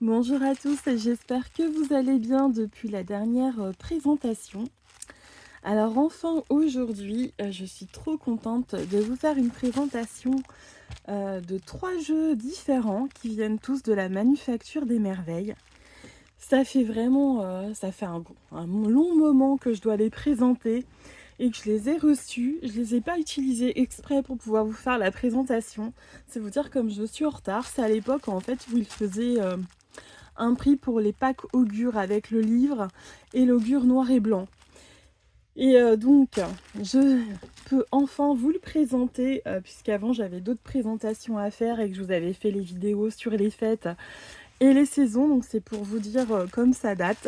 Bonjour à tous et j'espère que vous allez bien depuis la dernière présentation. Alors enfin aujourd'hui, je suis trop contente de vous faire une présentation de 3 jeux différents qui viennent tous de la Manufacture des Merveilles. Ça fait vraiment, ça fait un long moment que je dois les présenter et que je les ai reçus. Je les ai pas utilisés exprès pour pouvoir vous faire la présentation. C'est vous dire comme je suis en retard. C'est à l'époque en fait où ils faisaient un prix pour les packs augure avec le livre et l'augure noir et blanc. Et donc, je peux enfin vous le présenter, puisqu'avant j'avais d'autres présentations à faire et que je vous avais fait les vidéos sur les fêtes et les saisons. Donc c'est pour vous dire comme ça date.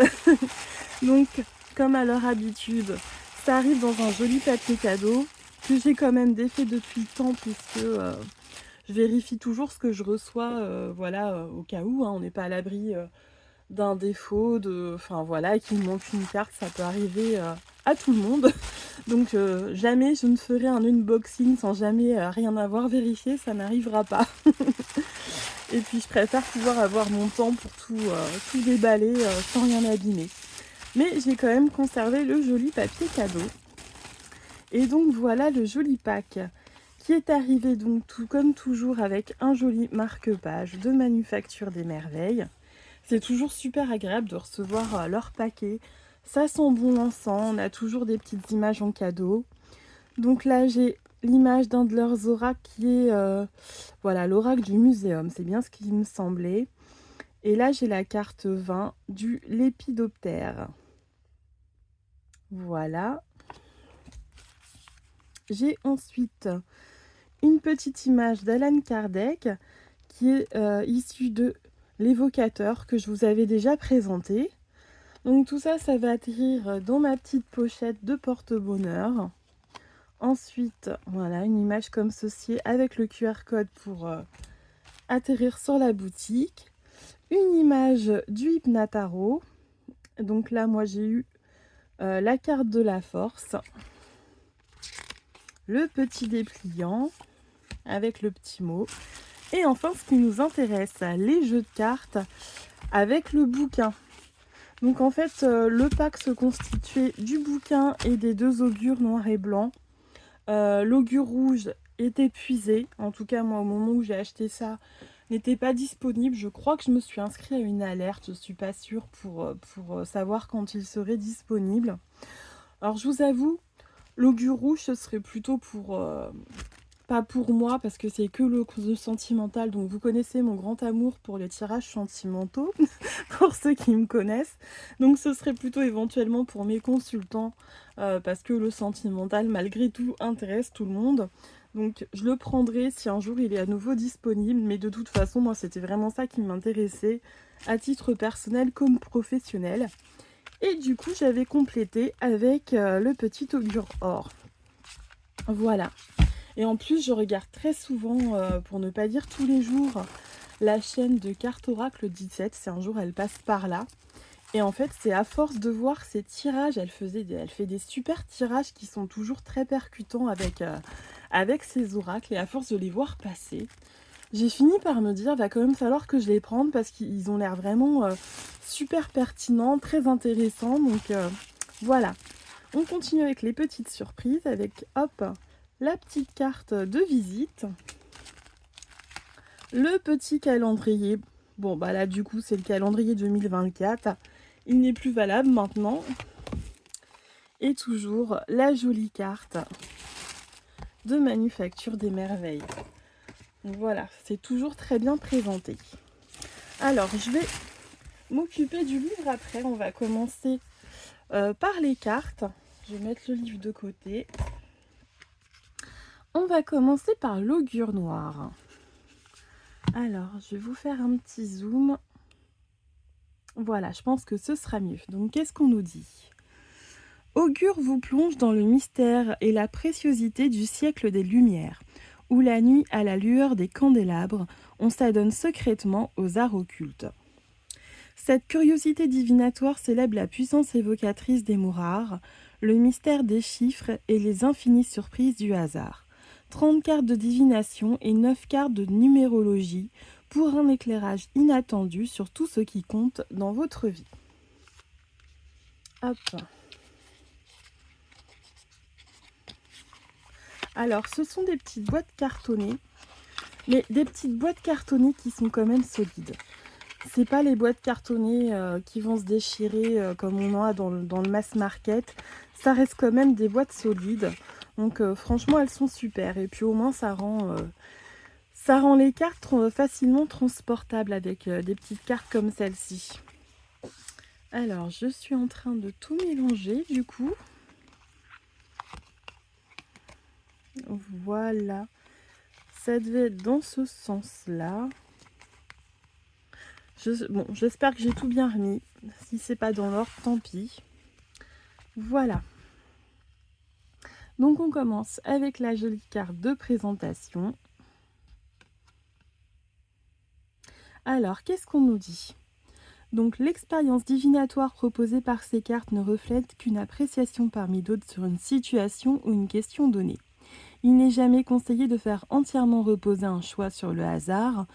Donc, comme à leur habitude, ça arrive dans un joli papier cadeau que j'ai quand même défait depuis le temps puisque je vérifie toujours ce que je reçois, voilà, au cas où, hein, on n'est pas à l'abri d'un défaut, enfin voilà, qu'il me manque une carte, ça peut arriver à tout le monde. Donc jamais je ne ferai un unboxing sans jamais rien avoir vérifié, ça n'arrivera pas. Et puis je préfère pouvoir avoir mon temps pour tout déballer sans rien abîmer. Mais j'ai quand même conservé le joli papier cadeau. Et donc voilà le joli pack qui est arrivé donc tout comme toujours avec un joli marque-page de Manufacture des Merveilles. C'est toujours super agréable de recevoir leur paquet. Ça sent bon l'encens, on a toujours des petites images en cadeau. Donc là, j'ai l'image d'un de leurs oracles qui est voilà, l'oracle du muséum. C'est bien ce qui me semblait. Et là, j'ai la carte 20 du Lépidoptère. Voilà. J'ai ensuite une petite image d'Alan Kardec qui est issue de l'évocateur que je vous avais déjà présenté. Donc tout ça, ça va atterrir dans ma petite pochette de porte-bonheur. Ensuite, voilà, une image comme ceci avec le QR code pour atterrir sur la boutique. Une image du Hypnataro. Donc là, moi, j'ai eu la carte de la force. Le petit dépliant avec le petit mot. Et enfin, ce qui nous intéresse, les jeux de cartes avec le bouquin. Donc en fait, le pack se constituait du bouquin et des 2 augures noir et blanc. L'augure rouge est épuisé. En tout cas, moi, au moment où j'ai acheté ça, n'était pas disponible. Je crois que je me suis inscrite à une alerte. Je ne suis pas sûre pour savoir quand il serait disponible. Alors, je vous avoue, l'augure rouge, ce serait plutôt pas pour moi, parce que c'est que le sentimental. Donc, vous connaissez mon grand amour pour les tirages sentimentaux, pour ceux qui me connaissent. Donc, ce serait plutôt éventuellement pour mes consultants, parce que le sentimental, malgré tout, intéresse tout le monde. Donc, je le prendrai si un jour il est à nouveau disponible. Mais de toute façon, moi, c'était vraiment ça qui m'intéressait, à titre personnel comme professionnel. Et du coup, j'avais complété avec le petit augure or. Voilà. Et en plus, je regarde très souvent, pour ne pas dire tous les jours, la chaîne de Carte Oracle 17. C'est un jour, elle passe par là. Et en fait, c'est à force de voir ces tirages, elle fait des super tirages qui sont toujours très percutants avec ces oracles. Et à force de les voir passer, j'ai fini par me dire, va quand même falloir que je les prenne parce qu'ils ont l'air vraiment super pertinents, très intéressants. Donc voilà, on continue avec les petites surprises avec, hop, la petite carte de visite, le petit calendrier. Bon, bah là, du coup, c'est le calendrier 2024. Il n'est plus valable maintenant. Et toujours la jolie carte de Manufacture des Merveilles. Donc voilà, c'est toujours très bien présenté. Alors, je vais m'occuper du livre après. On va commencer par les cartes. Je vais mettre le livre de côté. On va commencer par l'augure noir. Alors, je vais vous faire un petit zoom. Voilà, je pense que ce sera mieux. Donc, qu'est-ce qu'on nous dit ? Augure vous plonge dans le mystère et la préciosité du siècle des Lumières, où la nuit, à la lueur des candélabres, on s'adonne secrètement aux arts occultes. Cette curiosité divinatoire célèbre la puissance évocatrice des mots rares, le mystère des chiffres et les infinies surprises du hasard. 30 cartes de divination et 9 cartes de numérologie pour un éclairage inattendu sur tout ce qui compte dans votre vie. Hop. Alors, ce sont des petites boîtes cartonnées, mais des petites boîtes cartonnées qui sont quand même solides. C'est pas les boîtes cartonnées qui vont se déchirer comme on en a dans le mass market. Ça reste quand même des boîtes solides. Donc franchement, elles sont super. Et puis au moins, ça rend les cartes facilement transportables avec des petites cartes comme celle-ci. Alors, je suis en train de tout mélanger du coup. Voilà. Ça devait être dans ce sens-là. Bon, j'espère que j'ai tout bien remis. Si c'est pas dans l'ordre, tant pis. Voilà. Donc on commence avec la jolie carte de présentation. Alors, qu'est-ce qu'on nous dit ? Donc l'expérience divinatoire proposée par ces cartes ne reflète qu'une appréciation parmi d'autres sur une situation ou une question donnée. Il n'est jamais conseillé de faire entièrement reposer un choix sur le hasard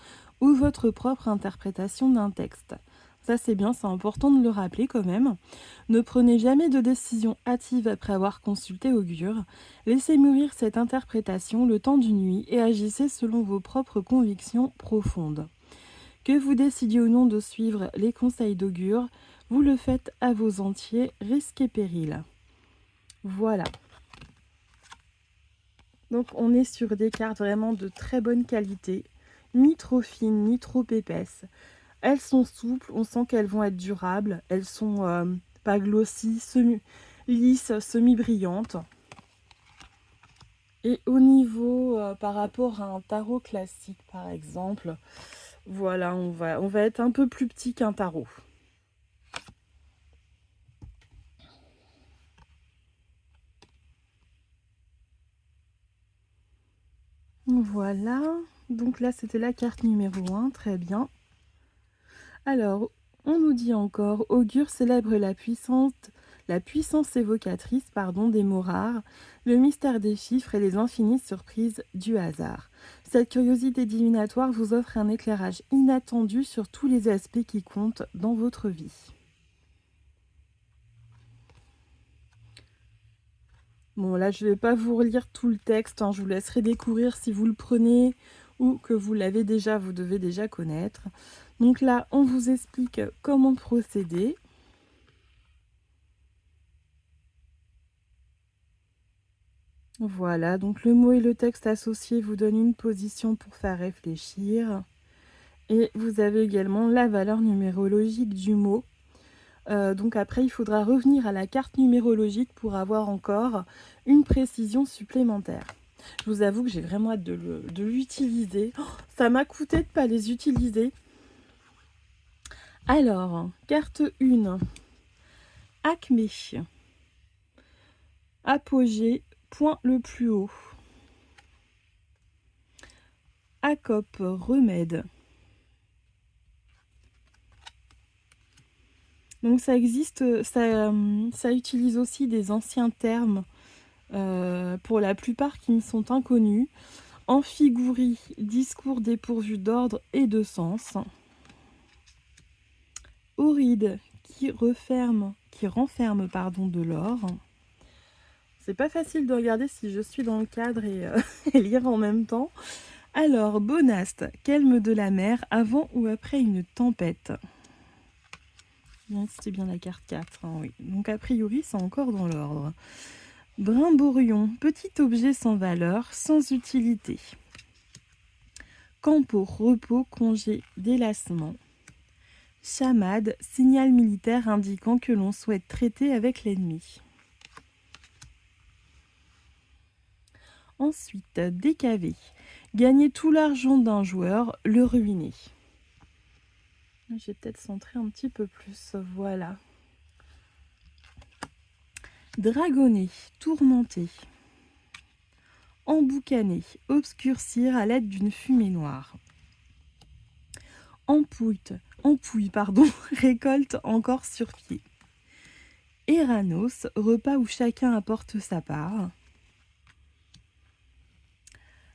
ou votre propre interprétation d'un texte. Ça c'est bien, c'est important de le rappeler quand même. Ne prenez jamais de décision hâtive après avoir consulté Augure. Laissez mûrir cette interprétation le temps d'une nuit et agissez selon vos propres convictions profondes. Que vous décidiez ou non de suivre les conseils d'Augure, vous le faites à vos entiers risques et périls. Voilà. Donc on est sur des cartes vraiment de très bonne qualité, ni trop fines, ni trop épaisses. Elles sont souples, on sent qu'elles vont être durables, elles sont pas glossy, lisses, semi-brillantes. Et au niveau par rapport à un tarot classique par exemple, voilà, on va être un peu plus petit qu'un tarot. Voilà, donc là c'était la carte numéro 1, très bien. Alors, on nous dit encore, Augure célèbre la puissance évocatrice des mots rares, le mystère des chiffres et les infinies surprises du hasard. Cette curiosité divinatoire vous offre un éclairage inattendu sur tous les aspects qui comptent dans votre vie. Bon, là, je ne vais pas vous relire tout le texte, je vous laisserai découvrir si vous le prenez ou que vous l'avez déjà, vous devez déjà connaître. Donc là, on vous explique comment procéder. Voilà, donc le mot et le texte associé vous donnent une position pour faire réfléchir. Et vous avez également la valeur numérologique du mot. Donc après, il faudra revenir à la carte numérologique pour avoir encore une précision supplémentaire. Je vous avoue que j'ai vraiment hâte de l'utiliser. Oh, ça m'a coûté de ne pas les utiliser. Alors, carte 1. Acmé. Apogée, point le plus haut. Acope, remède. Donc ça existe, ça utilise aussi des anciens termes, pour la plupart qui me sont inconnus. Amphigourie, discours dépourvu d'ordre et de sens. Auride, qui renferme de l'or. C'est pas facile de regarder si je suis dans le cadre et lire en même temps. Alors, Bonaste, calme de la mer avant ou après une tempête. C'était bien la carte 4, oui. Donc a priori, c'est encore dans l'ordre. Brimborion, petit objet sans valeur, sans utilité. Campo, repos, congé, délassement. Chamade, signal militaire indiquant que l'on souhaite traiter avec l'ennemi. Ensuite, décavé, gagner tout l'argent d'un joueur, le ruiner. Je vais peut-être centrer un petit peu plus, voilà. Dragonner, tourmenter. Emboucaner, obscurcir à l'aide d'une fumée noire. Empouille, récolte encore sur pied. Eranos, repas où chacun apporte sa part.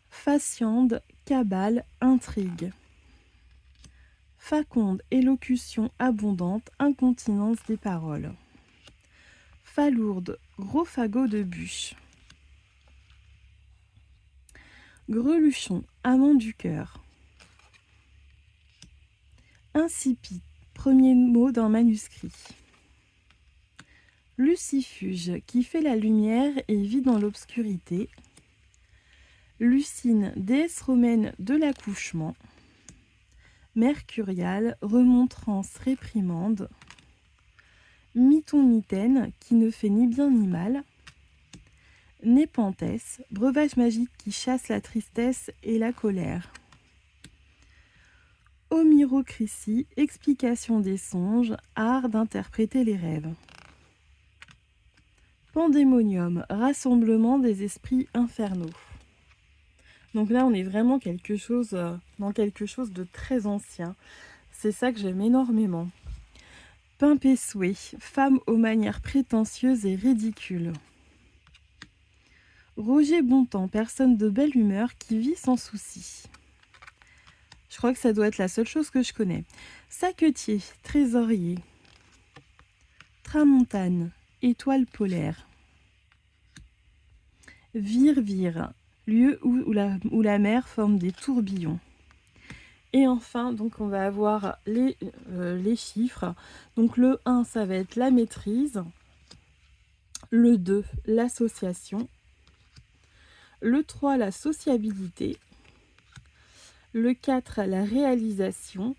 Faciande, cabale, intrigue. Faconde, élocution abondante, incontinence des paroles. Falourde, gros fagot de bûche. Greluchon, amant du cœur. Insipide, premier mot d'un manuscrit. Lucifuge, qui fait la lumière et vit dans l'obscurité. Lucine, déesse romaine de l'accouchement. Mercurial, remontrance, réprimande. Mython-mitaine, qui ne fait ni bien ni mal. Népenthes, breuvage magique qui chasse la tristesse et la colère. Homirocritie, explication des songes, art d'interpréter les rêves. Pandémonium, rassemblement des esprits infernaux. Donc là, on est vraiment dans quelque chose de très ancien. C'est ça que j'aime énormément. Pimpessoué, femme aux manières prétentieuses et ridicules. Roger Bontemps, personne de belle humeur qui vit sans souci. Je crois que ça doit être la seule chose que je connais. Saquetier, trésorier. Tramontane, étoile polaire. Vire-vire, lieu où la mer forme des tourbillons. Et enfin, donc on va avoir les chiffres. Donc le 1, ça va être la maîtrise. Le 2, l'association. Le 3, la sociabilité. Le 4, la réalisation.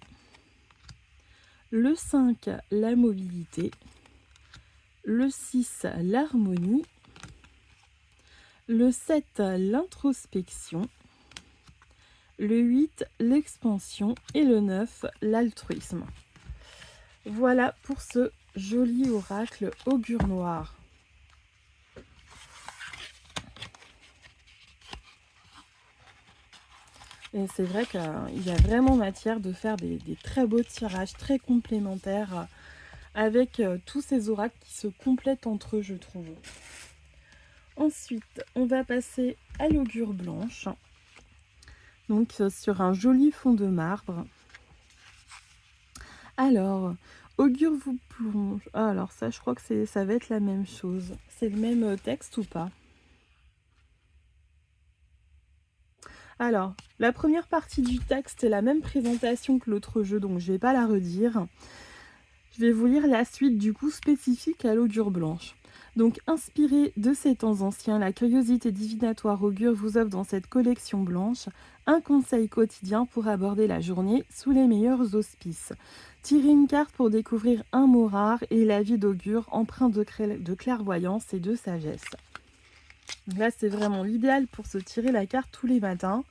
Le 5, la mobilité. Le 6, l'harmonie. Le 7, l'introspection. Le 8, l'expansion. Et le 9, l'altruisme. Voilà pour ce joli oracle augure noir. Et c'est vrai qu'il y a vraiment matière de faire des très beaux tirages, très complémentaires, avec tous ces oracles qui se complètent entre eux, je trouve. Ensuite, on va passer à l'augure blanche. Donc, sur un joli fond de marbre. Alors, augure vous plonge. Ah, alors ça, je crois que ça va être la même chose. C'est le même texte ou pas? Alors, la première partie du texte est la même présentation que l'autre jeu, donc je ne vais pas la redire. Je vais vous lire la suite du coup spécifique à l'augure blanche. Donc, inspiré de ces temps anciens, la curiosité divinatoire augure vous offre dans cette collection blanche un conseil quotidien pour aborder la journée sous les meilleurs auspices. Tirez une carte pour découvrir un mot rare et la vie d'augure empreint de clairvoyance et de sagesse. Donc là, c'est vraiment l'idéal pour se tirer la carte tous les matins.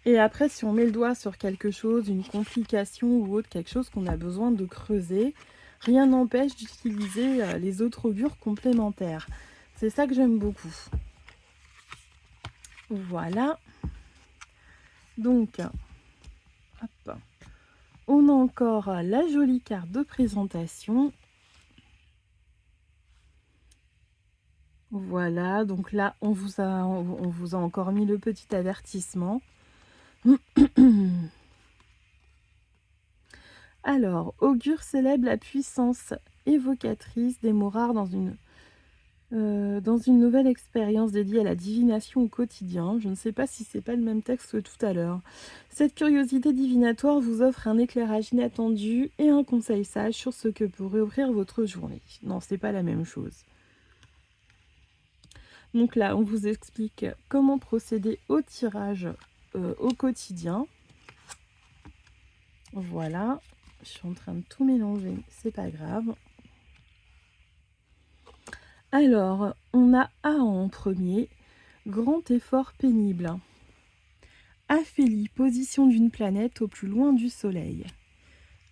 Et après, si on met le doigt sur quelque chose, une complication ou autre, quelque chose qu'on a besoin de creuser, rien n'empêche d'utiliser les autres augures complémentaires. C'est ça que j'aime beaucoup. Voilà. Donc, hop. On a encore la jolie carte de présentation. Voilà, donc là, on vous a encore mis le petit avertissement. Alors, augure célèbre la puissance évocatrice des mots rares dans une nouvelle expérience dédiée à la divination au quotidien. Je ne sais pas si c'est pas le même texte que tout à l'heure. Cette curiosité divinatoire vous offre un éclairage inattendu et un conseil sage sur ce que pourrait offrir votre journée. Non, c'est pas la même chose. Donc là, on vous explique comment procéder au tirage au quotidien. Voilà, je suis en train de tout mélanger, c'est pas grave. Alors, on a A en premier, grand effort pénible. Aphélie, position d'une planète au plus loin du Soleil.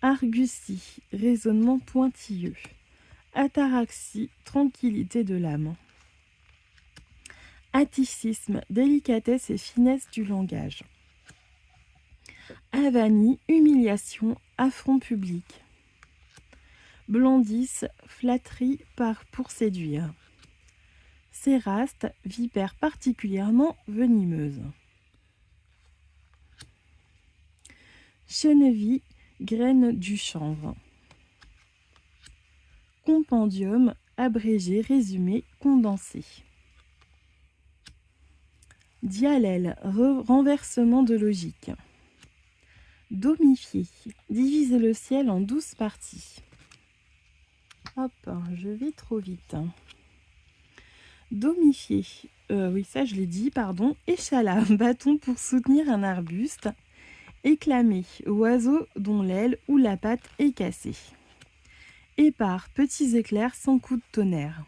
Argutie, raisonnement pointilleux. Ataraxie, tranquillité de l'âme. Atticisme, délicatesse et finesse du langage. Avanie, humiliation, affront public. Blandice, flatterie pour séduire. Céraste, vipère particulièrement venimeuse. Cheneville, graines du chanvre. Compendium, abrégé, résumé, condensé. Diallèle, renversement de logique. Domifier, diviser le ciel en 12 parties. Hop, je vais trop vite. Domifier, oui ça je l'ai dit, pardon. Échalas, bâton pour soutenir un arbuste. Éclamer, oiseau dont l'aile ou la patte est cassée. Épars, petits éclairs sans coup de tonnerre.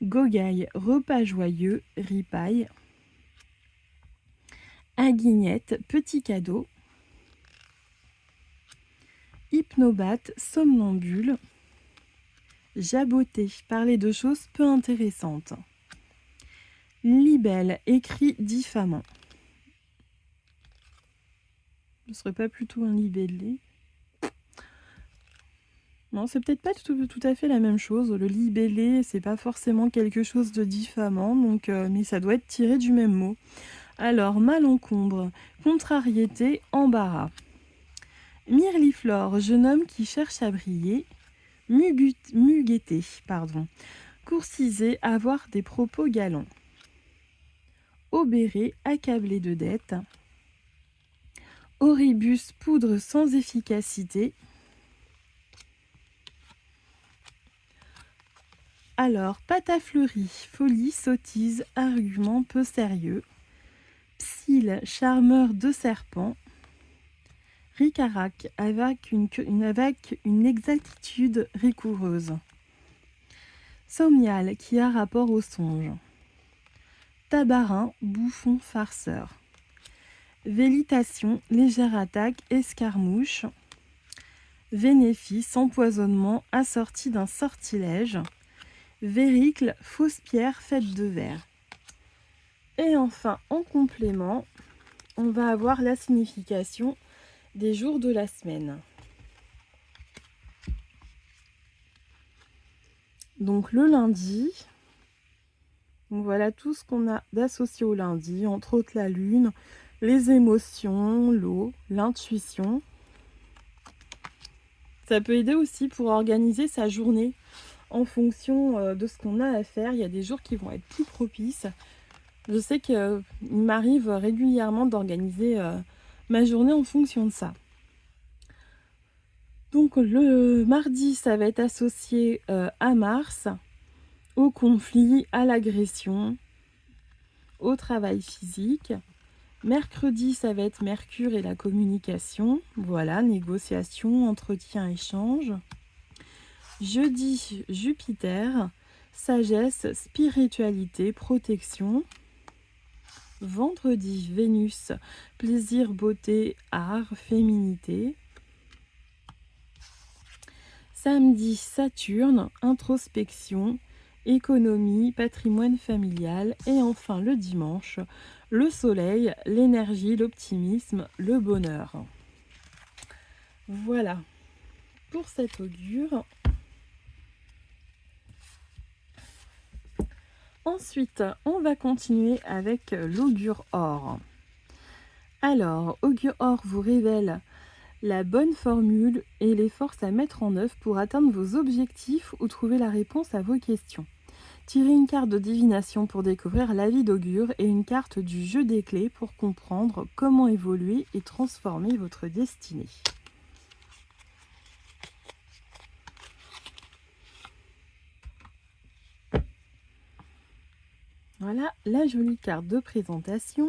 Gogaille, repas joyeux, ripaille. Aguignette, petit cadeau. Hypnobate, somnambule. Jaboter, parler de choses peu intéressantes. Libelle, écrit diffamant. Ce ne serait pas plutôt un libellé? Non, c'est peut-être pas tout à fait la même chose. Le libellé, c'est pas forcément quelque chose de diffamant, donc, mais ça doit être tiré du même mot. Alors, malencombre, contrariété, embarras. Mirliflore, jeune homme qui cherche à briller. Mugueté, pardon. Coursiser, avoir des propos galants. Obérer, accablé de dettes. Oribus, poudre sans efficacité. Alors, patafleurie, folie, sottise, argument peu sérieux. Psylle, charmeur de serpent. Ricarac, avec une exactitude rigoureuse. Somnial, qui a rapport au songe. Tabarin, bouffon farceur. Vélitation, légère attaque, escarmouche. Vénéfice, empoisonnement assorti d'un sortilège. Véricle, fausse pierre faite de verre. Et enfin, en complément, on va avoir la signification des jours de la semaine. Donc le lundi, donc voilà tout ce qu'on a d'associé au lundi, entre autres la lune, les émotions, l'eau, l'intuition. Ça peut aider aussi pour organiser sa journée en fonction de ce qu'on a à faire. Il y a des jours qui vont être plus propices. Je sais qu'il m'arrive régulièrement d'organiser ma journée en fonction de ça. Donc le mardi, ça va être associé à Mars, au conflit, à l'agression, au travail physique. Mercredi, ça va être Mercure et la communication. Voilà, négociation, entretien, échange. Jeudi, Jupiter, sagesse, spiritualité, protection. Vendredi, Vénus, plaisir, beauté, art, féminité. Samedi, Saturne, introspection, économie, patrimoine familial. Et enfin le dimanche, le soleil, l'énergie, l'optimisme, le bonheur. Voilà pour cet augure. Ensuite, on va continuer avec l'augure or. Alors, augure or vous révèle la bonne formule et les forces à mettre en œuvre pour atteindre vos objectifs ou trouver la réponse à vos questions. Tirez une carte de divination pour découvrir la vie d'augure et une carte du jeu des clés pour comprendre comment évoluer et transformer votre destinée. Voilà la jolie carte de présentation.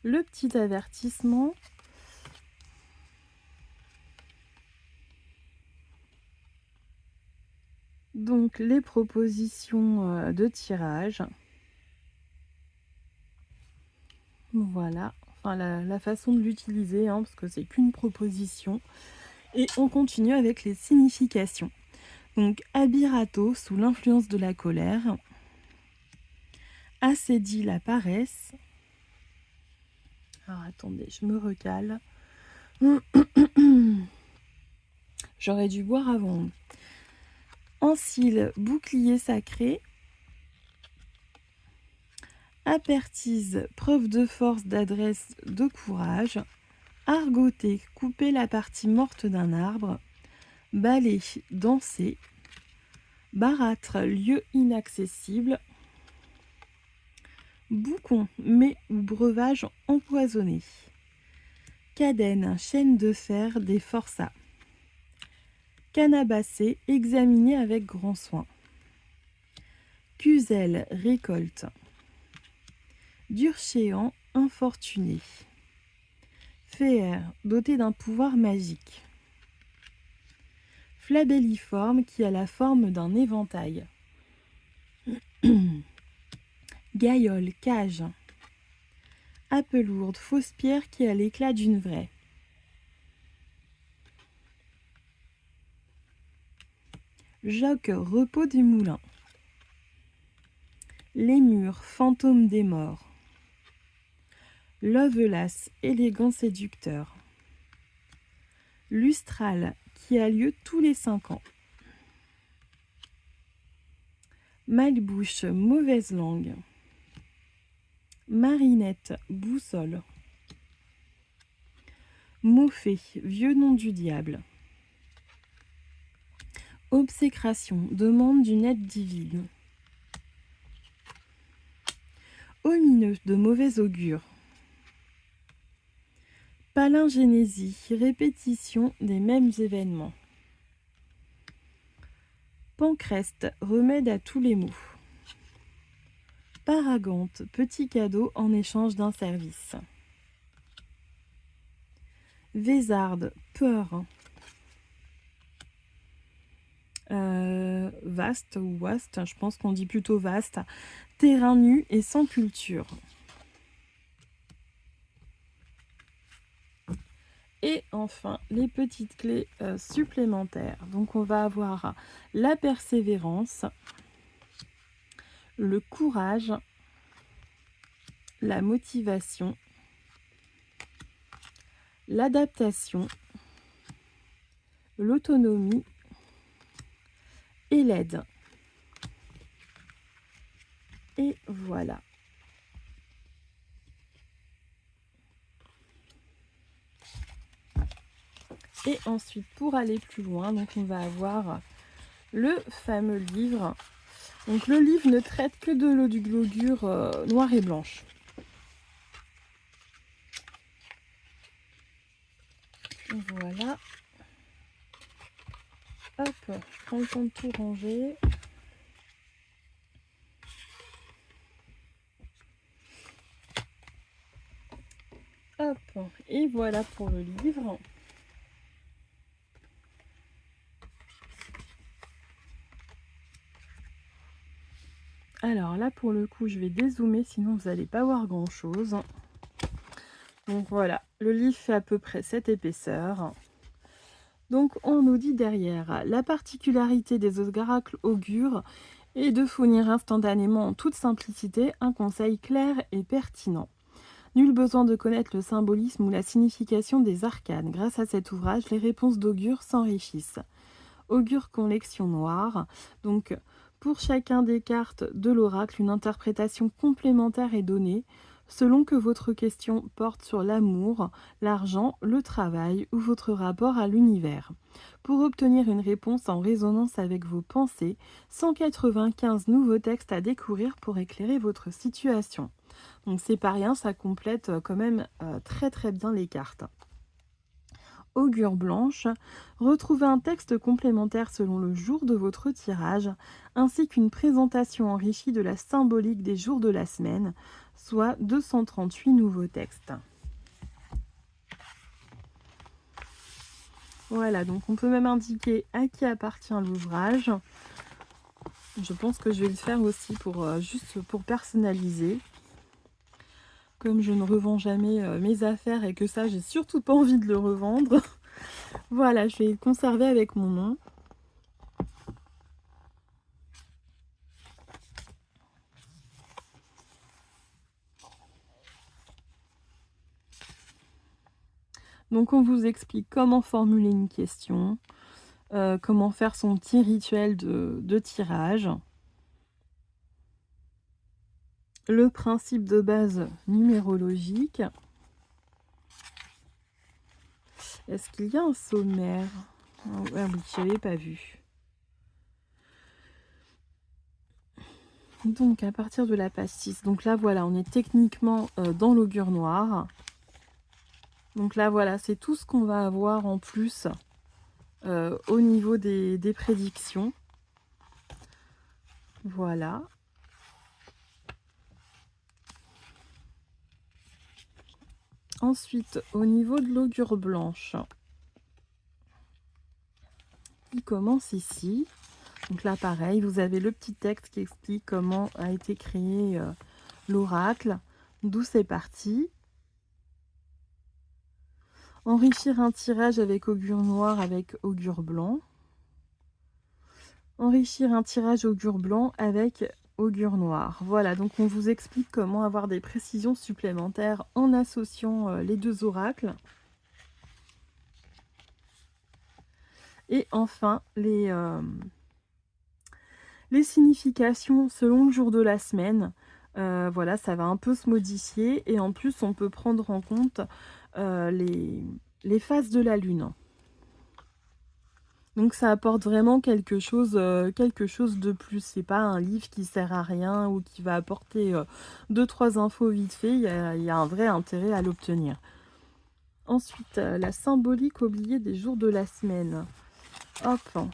Le petit avertissement. Donc les propositions de tirage. Voilà, enfin la façon de l'utiliser, parce que c'est qu'une proposition. Et on continue avec les significations. Donc Abirato, sous l'influence de la colère. Assédie, la paresse. Alors attendez, je me recale. J'aurais dû boire avant. Ancile, bouclier sacré. Apertise, preuve de force, d'adresse, de courage. argoter, couper la partie morte d'un arbre, bâler, danser, barâtre, lieu inaccessible, boucon, mets ou breuvage empoisonné, cadène, chaîne de fer, des forçats, canabasser, examiner avec grand soin, cusel, récolte, durchéant, infortuné, féer, doté d'un pouvoir magique, flabelliforme, qui a la forme d'un éventail, gaïole, cage, appelourde, fausse pierre qui a l'éclat d'une vraie, joc, repos du moulin, lémur, fantôme des morts, lovelace, élégant séducteur, lustral, qui a lieu tous les 5 ans, malbouche, mauvaise langue, marinette, boussole, moffé, vieux nom du diable, obsécration, demande d'une aide divine, omineux, de mauvais augure, palingénésie, répétition des mêmes événements, pancreste, remède à tous les maux, paragante, petit cadeau en échange d'un service, Vézarde, peur, vaste ou waste, je pense qu'on dit plutôt vaste, terrain nu et sans culture. Et enfin, les petites clés supplémentaires. Donc on va avoir la persévérance, le courage, la motivation, l'adaptation, l'autonomie et l'aide. Et voilà. Et ensuite, pour aller plus loin, donc on va avoir le fameux livre. Donc le livre ne traite que de l'eau du glaugure noire et blanche. Voilà. Hop, je prends le temps de tout ranger. Hop, et voilà pour le livre. Alors là, pour le coup, je vais dézoomer, sinon vous n'allez pas voir grand-chose. Donc voilà, le livre fait à peu près cette épaisseur. Donc on nous dit derrière, la particularité des oracles augures est de fournir instantanément en toute simplicité un conseil clair et pertinent. Nul besoin de connaître le symbolisme ou la signification des arcanes. Grâce à cet ouvrage, les réponses d'augure s'enrichissent. Augure collection noire. Donc, pour chacun des cartes de l'oracle, une interprétation complémentaire est donnée selon que votre question porte sur l'amour, l'argent, le travail ou votre rapport à l'univers. Pour obtenir une réponse en résonance avec vos pensées, 195 nouveaux textes à découvrir pour éclairer votre situation. Donc c'est pas rien, ça complète quand même très très bien les cartes. Augure blanche, retrouvez un texte complémentaire selon le jour de votre tirage, ainsi qu'une présentation enrichie de la symbolique des jours de la semaine, soit 238 nouveaux textes. Voilà, donc on peut même indiquer à qui appartient l'ouvrage. Je pense que je vais le faire aussi pour juste pour personnaliser. Comme je ne revends jamais mes affaires et que ça, j'ai surtout pas envie de le revendre. Voilà, je vais le conserver avec mon nom. Donc on vous explique comment formuler une question, comment faire son petit rituel de tirage, le principe de base numérologique, Est-ce qu'il y a un sommaire? Ah oui, je l'avais pas vu. Donc à partir de la page 6, donc là voilà, on est techniquement dans l'augure noir. Donc là voilà, c'est tout ce qu'on va avoir en plus au niveau des prédictions. Voilà. Ensuite, au niveau de l'augure blanche, il commence ici. Donc là, pareil, vous avez le petit texte qui explique comment a été créé l'oracle, d'où c'est parti. Enrichir un tirage avec augure noir avec augure blanc. Enrichir un tirage augure blanc avec augure noir. Voilà, donc on vous explique comment avoir des précisions supplémentaires en associant les deux oracles. Et enfin, les significations selon le jour de la semaine. Voilà, ça va un peu se modifier. Et en plus, on peut prendre en compte les phases de la lune. Donc ça apporte vraiment quelque chose de plus. C'est pas un livre qui sert à rien ou qui va apporter 2-3 infos vite fait. Il y a un vrai intérêt à l'obtenir. Ensuite, la symbolique oubliée des jours de la semaine. Hop.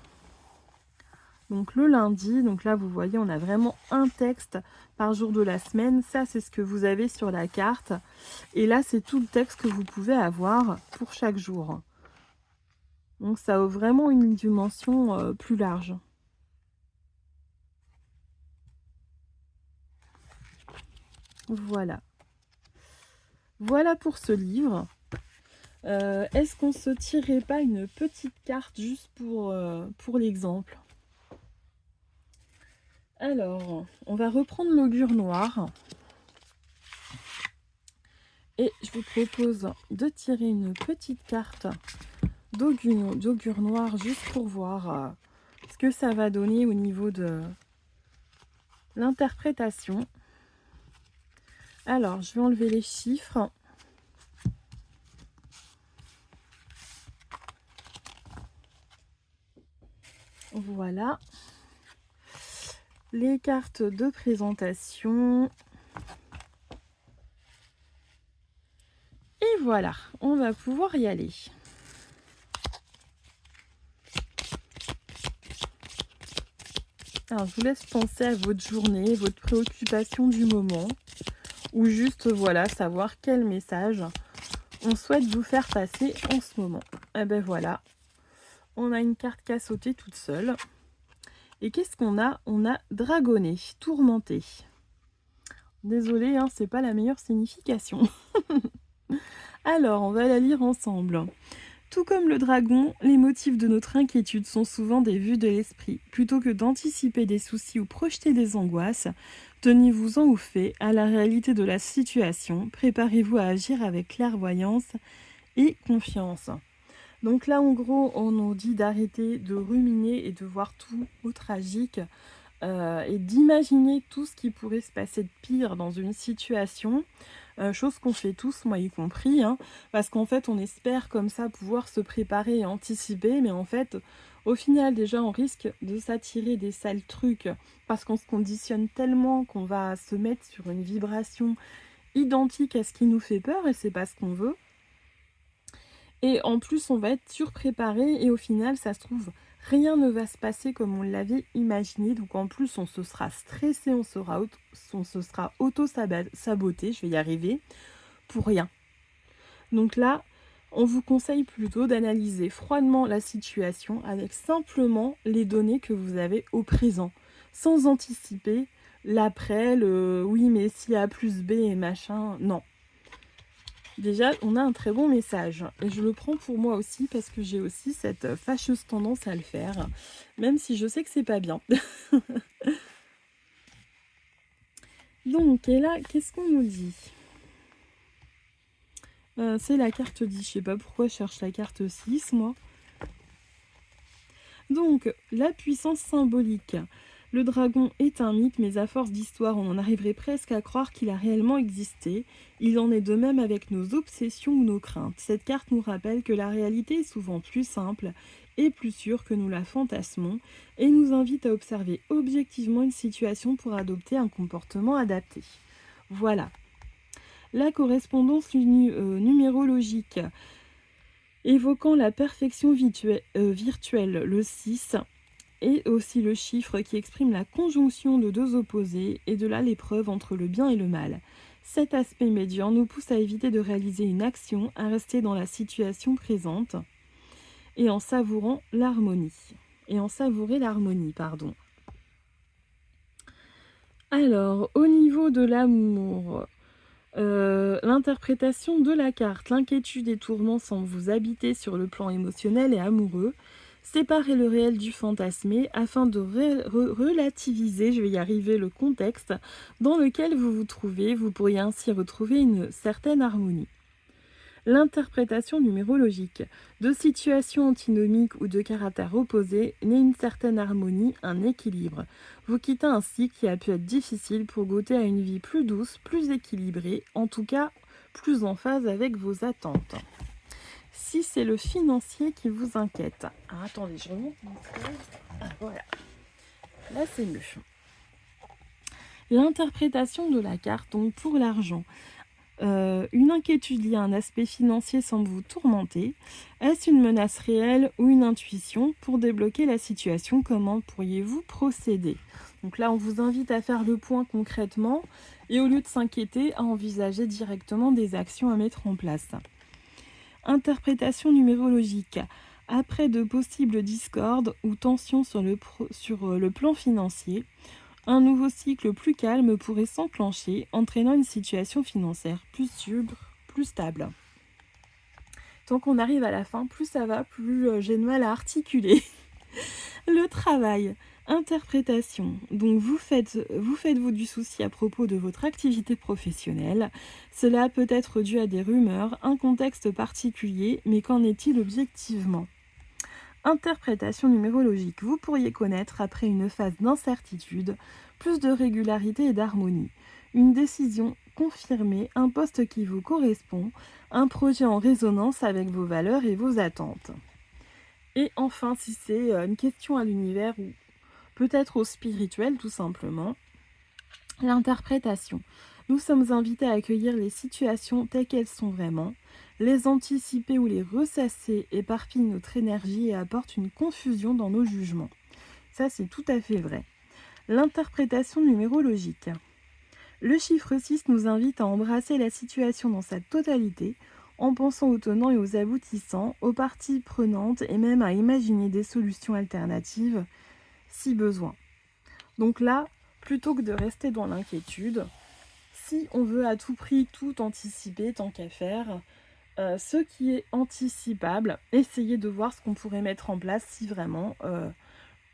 Donc le lundi, donc là vous voyez, on a vraiment un texte par jour de la semaine. Ça, c'est ce que vous avez sur la carte. Et là, c'est tout le texte que vous pouvez avoir pour chaque jour. Donc ça a vraiment une dimension plus large. Voilà. Voilà pour ce livre. Est-ce qu'on se tirerait pas une petite carte juste pour l'exemple? Alors, on va reprendre l'augure noir. Et je vous propose de tirer une petite carte d'augure noir juste pour voir ce que ça va donner au niveau de l'interprétation. Alors, je vais enlever les chiffres. Voilà. Les cartes de présentation. Et voilà, on va pouvoir y aller. Alors, je vous laisse penser à votre journée, votre préoccupation du moment. Ou juste, voilà, savoir quel message on souhaite vous faire passer en ce moment. Et ben voilà, on a une carte qui a sauté toute seule. Et qu'est-ce qu'on a? On a dragonné, tourmenté. Désolée, hein, c'est pas la meilleure signification. Alors, on va la lire ensemble. Tout comme le dragon, les motifs de notre inquiétude sont souvent des vues de l'esprit. Plutôt que d'anticiper des soucis ou projeter des angoisses, tenez-vous-en au fait, à la réalité de la situation. Préparez-vous à agir avec clairvoyance et confiance. Donc là, en gros, on nous dit d'arrêter de ruminer et de voir tout au tragique et d'imaginer tout ce qui pourrait se passer de pire dans une situation. Chose qu'on fait tous, moi y compris, hein, parce qu'en fait on espère comme ça pouvoir se préparer et anticiper, mais en fait au final déjà on risque de s'attirer des sales trucs parce qu'on se conditionne tellement qu'on va se mettre sur une vibration identique à ce qui nous fait peur et c'est pas ce qu'on veut. Et en plus on va être surpréparé et au final ça se trouve rien ne va se passer comme on l'avait imaginé, donc en plus on se sera stressé, on se sera auto-saboté, je vais y arriver, pour rien. Donc là, on vous conseille plutôt d'analyser froidement la situation avec simplement les données que vous avez au présent, sans anticiper l'après, le oui mais si A plus B et machin, non. Déjà, on a un très bon message et je le prends pour moi aussi parce que j'ai aussi cette fâcheuse tendance à le faire, même si je sais que c'est pas bien. Donc, et là, qu'est-ce qu'on nous dit? C'est la carte 10, je sais pas pourquoi je cherche la carte 6, moi. Donc, la puissance symbolique. Le dragon est un mythe, mais à force d'histoire, on en arriverait presque à croire qu'il a réellement existé. Il en est de même avec nos obsessions ou nos craintes. Cette carte nous rappelle que la réalité est souvent plus simple et plus sûre que nous la fantasmons et nous invite à observer objectivement une situation pour adopter un comportement adapté. Voilà. La correspondance numérologique évoquant la perfection virtuelle, le 6, et aussi le chiffre qui exprime la conjonction de deux opposés et de là l'épreuve entre le bien et le mal. Cet aspect médian nous pousse à éviter de réaliser une action, à rester dans la situation présente et en savourant l'harmonie. Alors, au niveau de l'amour, l'interprétation de la carte, l'inquiétude et tourments semblent vous habiter sur le plan émotionnel et amoureux. Séparez le réel du fantasmé afin de relativiser, je vais y arriver, le contexte dans lequel vous vous trouvez. Vous pourriez ainsi retrouver une certaine harmonie. L'interprétation numérologique. De situations antinomiques ou de caractères opposés naît une certaine harmonie, un équilibre. Vous quittez un cycle qui a pu être difficile pour goûter à une vie plus douce, plus équilibrée, en tout cas plus en phase avec vos attentes. Si c'est le financier qui vous inquiète. Ah, attendez, je remonte mon feuille. Ah, voilà. Là, c'est mieux. L'interprétation de la carte, donc pour l'argent. Une inquiétude liée à un aspect financier semble vous tourmenter. Est-ce une menace réelle ou une intuition? Pour débloquer la situation, comment pourriez-vous procéder? Donc là, on vous invite à faire le point concrètement et au lieu de s'inquiéter, à envisager directement des actions à mettre en place. Interprétation numérologique. Après de possibles discordes ou tensions sur le plan financier, un nouveau cycle plus calme pourrait s'enclencher, entraînant une situation financière plus sobre, plus stable. Tant qu'on arrive à la fin, plus ça va, plus j'ai de mal à articuler. Le travail, interprétation. Donc vous faites-vous du souci à propos de votre activité professionnelle. Cela peut être dû à des rumeurs, un contexte particulier, mais qu'en est-il objectivement? Interprétation numérologique. Vous pourriez connaître, après une phase d'incertitude, plus de régularité et d'harmonie. Une décision confirmée, un poste qui vous correspond, un projet en résonance avec vos valeurs et vos attentes. Et enfin, si c'est une question à l'univers ou peut-être au spirituel tout simplement, l'interprétation. Nous sommes invités à accueillir les situations telles qu'elles sont vraiment. Les anticiper ou les ressasser éparpillent notre énergie et apportent une confusion dans nos jugements. Ça, c'est tout à fait vrai. L'interprétation numérologique. Le chiffre 6 nous invite à embrasser la situation dans sa totalité, en pensant aux tenants et aux aboutissants, aux parties prenantes et même à imaginer des solutions alternatives si besoin. Donc là, plutôt que de rester dans l'inquiétude, si on veut à tout prix tout anticiper, tant qu'à faire, ce qui est anticipable, essayez de voir ce qu'on pourrait mettre en place si vraiment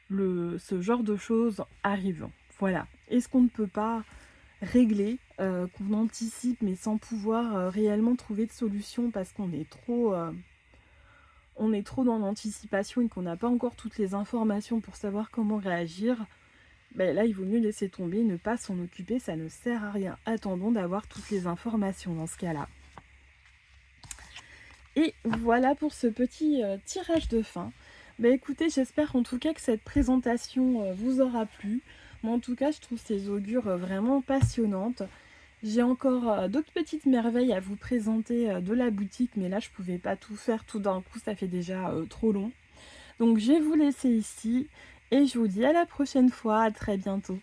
ce genre de choses arrive. Voilà. Est-ce qu'on ne peut pas régler, qu'on anticipe mais sans pouvoir réellement trouver de solution parce qu'on est trop dans l'anticipation et qu'on n'a pas encore toutes les informations pour savoir comment réagir? Ben là, il vaut mieux laisser tomber, ne pas s'en occuper, ça ne sert à rien. Attendons d'avoir toutes les informations dans ce cas-là. Et voilà pour ce petit tirage de fin. Ben écoutez, j'espère en tout cas que cette présentation vous aura plu. Moi, en tout cas, je trouve ces augures vraiment passionnantes. J'ai encore d'autres petites merveilles à vous présenter de la boutique, mais là, je ne pouvais pas tout faire tout d'un coup, ça fait déjà trop long. Donc, je vais vous laisser ici et je vous dis à la prochaine fois, à très bientôt.